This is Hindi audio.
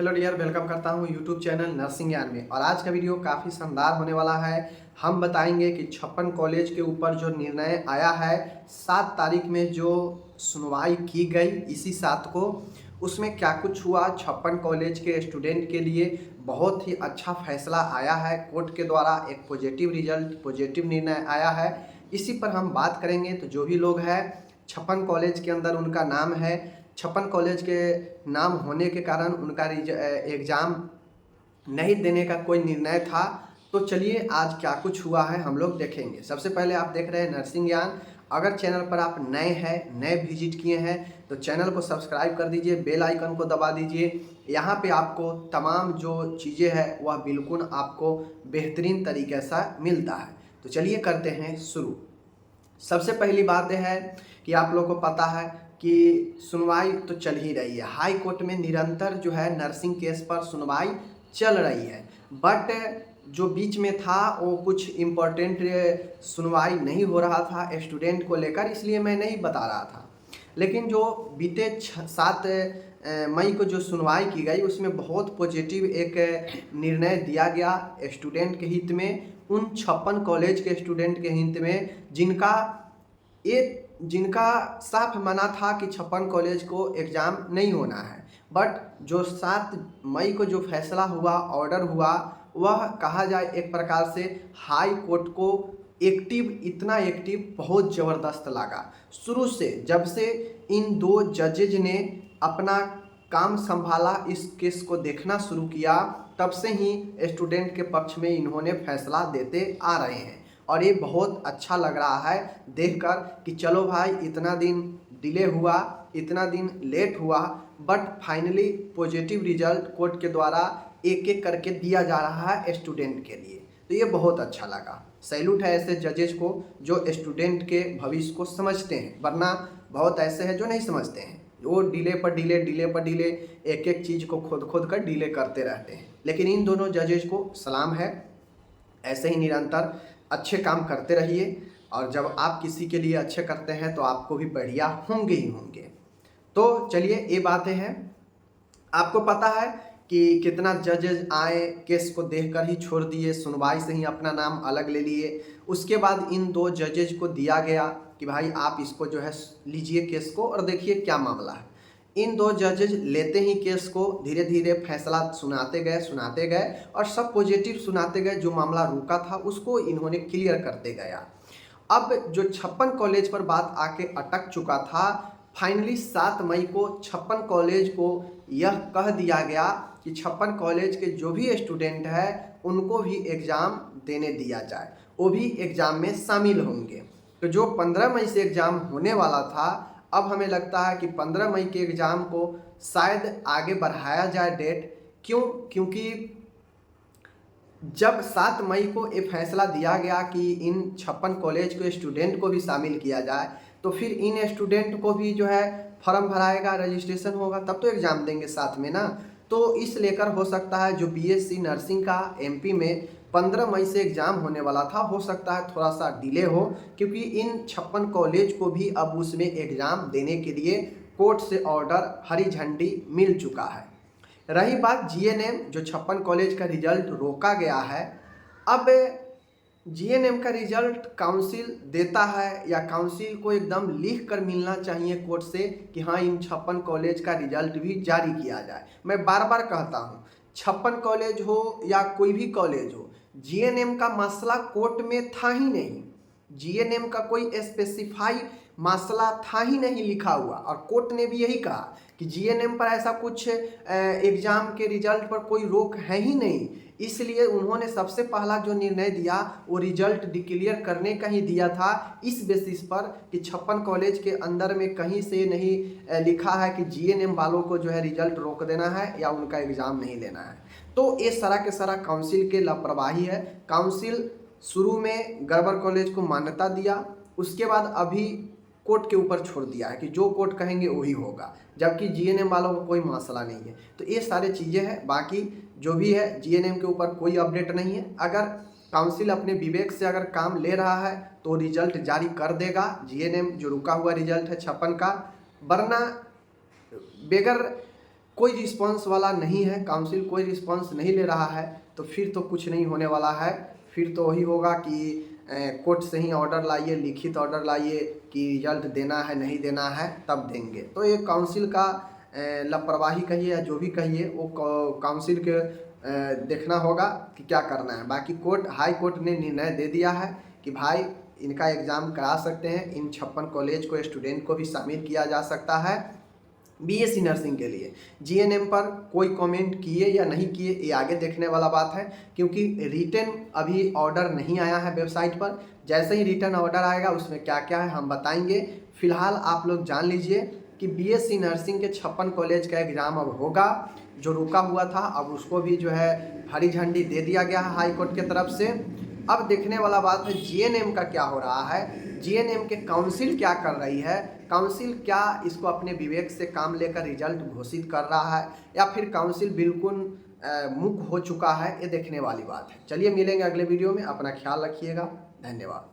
हेलो डियर, वेलकम करता हूँ यूट्यूब चैनल नर्सिंग ज्ञान में। और आज का वीडियो काफ़ी शानदार होने वाला है। हम बताएंगे कि 56 कॉलेज के ऊपर जो निर्णय आया है 7 तारीख में, जो सुनवाई की गई इसी 7 को, उसमें क्या कुछ हुआ। 56 कॉलेज के स्टूडेंट के लिए बहुत ही अच्छा फैसला आया है। कोर्ट के द्वारा एक पॉजिटिव रिजल्ट, पॉजिटिव निर्णय आया है। इसी पर हम बात करेंगे। तो जो भी लोग हैं 56 कॉलेज के अंदर उनका नाम है, 56 कॉलेज के नाम होने के कारण उनका एग्ज़ाम नहीं देने का कोई निर्णय था। तो चलिए आज क्या कुछ हुआ है हम लोग देखेंगे। सबसे पहले आप देख रहे हैं नर्सिंग ज्ञान। अगर चैनल पर आप नए हैं, नए विजिट किए हैं, तो चैनल को सब्सक्राइब कर दीजिए, बेल आइकन को दबा दीजिए। यहाँ पे आपको तमाम जो चीज़ें हैं वह बिल्कुल आपको बेहतरीन तरीके से मिलता है। तो चलिए करते हैं शुरू। सबसे पहली बात यह है कि आप लोगों को पता है कि सुनवाई तो चल ही रही है। हाई कोर्ट में निरंतर जो है नर्सिंग केस पर सुनवाई चल रही है। बट जो बीच में था वो कुछ इम्पोर्टेंट सुनवाई नहीं हो रहा था स्टूडेंट को लेकर, इसलिए मैं नहीं बता रहा था। लेकिन जो बीते 7 मई को जो सुनवाई की गई उसमें बहुत पॉजिटिव एक निर्णय दिया गया स्टूडेंट के हित में, उन 56 कॉलेज के स्टूडेंट के हित में जिनका साफ मना था कि 56 कॉलेज को एग्ज़ाम नहीं होना है। बट जो 7 मई को जो फैसला हुआ, ऑर्डर हुआ, वह कहा जाए एक प्रकार से हाई कोर्ट को इतना एक्टिव बहुत ज़बरदस्त लगा। शुरू से जब से इन 2 जजेज ने अपना काम संभाला, इस केस को देखना शुरू किया, तब से ही स्टूडेंट के पक्ष में इन्होंने फैसला देते आ रहे हैं। और ये बहुत अच्छा लग रहा है देखकर कि चलो भाई, इतना दिन डिले हुआ, इतना दिन लेट हुआ, but finally positive result court के द्वारा एक एक करके दिया जा रहा है स्टूडेंट के लिए। तो ये बहुत अच्छा लगा। सैल्यूट है ऐसे जजेस को जो स्टूडेंट के भविष्य को समझते हैं, वरना बहुत ऐसे हैं जो नहीं समझते हैं। वो डिले पर डिले, एक एक चीज़ को खोद कर डिले करते रहते हैं। लेकिन इन दोनों जजेस को सलाम है, ऐसे ही निरंतर अच्छे काम करते रहिए। और जब आप किसी के लिए अच्छे करते हैं तो आपको भी बढ़िया होंगे ही होंगे। तो चलिए ये बातें हैं। आपको पता है कि कितना जजेज आए, केस को देखकर ही छोड़ दिए, सुनवाई से ही अपना नाम अलग ले लिए। उसके बाद इन 2 जजेज को दिया गया कि भाई आप इसको जो है लीजिए केस को और देखिए क्या मामला है। इन 2 जजेज लेते ही केस को धीरे धीरे फैसला सुनाते गए और सब पॉजिटिव सुनाते गए। जो मामला रुका था उसको इन्होंने क्लियर करते गया। अब जो 56 कॉलेज पर बात आके अटक चुका था, फाइनली 7 मई को 56 कॉलेज को यह कह दिया गया कि 56 कॉलेज के जो भी स्टूडेंट है उनको भी एग्ज़ाम देने दिया जाए, वो भी एग्ज़ाम में शामिल होंगे। तो जो 15 मई से एग्ज़ाम होने वाला था, अब हमें लगता है कि 15 मई के एग्ज़ाम को शायद आगे बढ़ाया जाए डेट। क्योंकि जब 7 मई को ये फैसला दिया गया कि इन 56 कॉलेज के स्टूडेंट को भी शामिल किया जाए, तो फिर इन स्टूडेंट को भी जो है फॉर्म भराएगा, रजिस्ट्रेशन होगा, तब तो एग्ज़ाम देंगे साथ में ना। तो इस लेकर हो सकता है जो बीएससी नर्सिंग का एमपी में 15 मई से एग्ज़ाम होने वाला था, हो सकता है थोड़ा सा डिले हो, क्योंकि इन 56 कॉलेज को भी अब उसमें एग्ज़ाम देने के लिए कोर्ट से ऑर्डर, हरी झंडी मिल चुका है। रही बात जीएनएम, जो 56 कॉलेज का रिजल्ट रोका गया है, अब जीएनएम का रिजल्ट काउंसिल देता है या काउंसिल को एकदम लिख कर मिलना चाहिए कोर्ट से कि हाँ इन 56 कॉलेज का रिजल्ट भी जारी किया जाए। मैं बार बार कहता हूँ, 56 कॉलेज हो या कोई भी कॉलेज हो, जीएनएम का मसला कोर्ट में था ही नहीं। जीएनएम का कोई स्पेसिफाई मसला था ही नहीं लिखा हुआ, और कोर्ट ने भी यही कहा कि जीएनएम पर ऐसा कुछ एग्ज़ाम के रिजल्ट पर कोई रोक है ही नहीं। इसलिए उन्होंने सबसे पहला जो निर्णय दिया वो रिजल्ट डिक्लेयर करने का ही दिया था, इस बेसिस पर कि 56 कॉलेज के अंदर में कहीं से नहीं लिखा है कि जीएनएम वालों को जो है रिजल्ट रोक देना है या उनका एग्ज़ाम नहीं लेना है। तो ये सारा के सारा काउंसिल के लापरवाही है। काउंसिल शुरू में गड़बड़ कॉलेज को मान्यता दिया, उसके बाद अभी कोर्ट के ऊपर छोड़ दिया है कि जो कोर्ट कहेंगे वही होगा, जबकि जीएनएम वालों को कोई मसला नहीं है। तो ये सारी चीज़ें हैं। बाकी जो भी है जीएनएम के ऊपर कोई अपडेट नहीं है। अगर काउंसिल अपने विवेक से अगर काम ले रहा है तो रिजल्ट जारी कर देगा, जीएनएम जो रुका हुआ रिजल्ट है 56 का। वरना बेगर कोई रिस्पॉन्स वाला नहीं है, काउंसिल कोई रिस्पॉन्स नहीं ले रहा है, तो फिर तो कुछ नहीं होने वाला है। फिर तो वही होगा कि कोर्ट से ही ऑर्डर लाइए, लिखित ऑर्डर लाइए कि रिजल्ट देना है नहीं देना है तब देंगे। तो ये काउंसिल का लापरवाही कहिए या जो भी कहिए, वो काउंसिल के देखना होगा कि क्या करना है। बाकी कोर्ट, हाई कोर्ट ने निर्णय दे दिया है कि भाई इनका एग्ज़ाम करा सकते हैं, इन 56 कॉलेज को, स्टूडेंट को भी शामिल किया जा सकता है बीएससी नर्सिंग के लिए। जीएनएम पर कोई कमेंट किए या नहीं किए ये आगे देखने वाला बात है, क्योंकि रिटन अभी ऑर्डर नहीं आया है वेबसाइट पर। जैसे ही रिटन ऑर्डर आएगा उसमें क्या क्या है हम बताएंगे। फिलहाल आप लोग जान लीजिए कि बीएससी नर्सिंग के 56 कॉलेज का एग्ज़ाम अब होगा, जो रुका हुआ था अब उसको भी जो है हरी झंडी दे दिया गया है हाई कोर्ट की तरफ से। अब देखने वाला बात है जीएनएम का क्या हो रहा है, जीएनएम के काउंसिल क्या कर रही है, काउंसिल क्या इसको अपने विवेक से काम लेकर रिजल्ट घोषित कर रहा है, या फिर काउंसिल बिल्कुल मूक हो चुका है, ये देखने वाली बात है। चलिए मिलेंगे अगले वीडियो में, अपना ख्याल रखिएगा, धन्यवाद।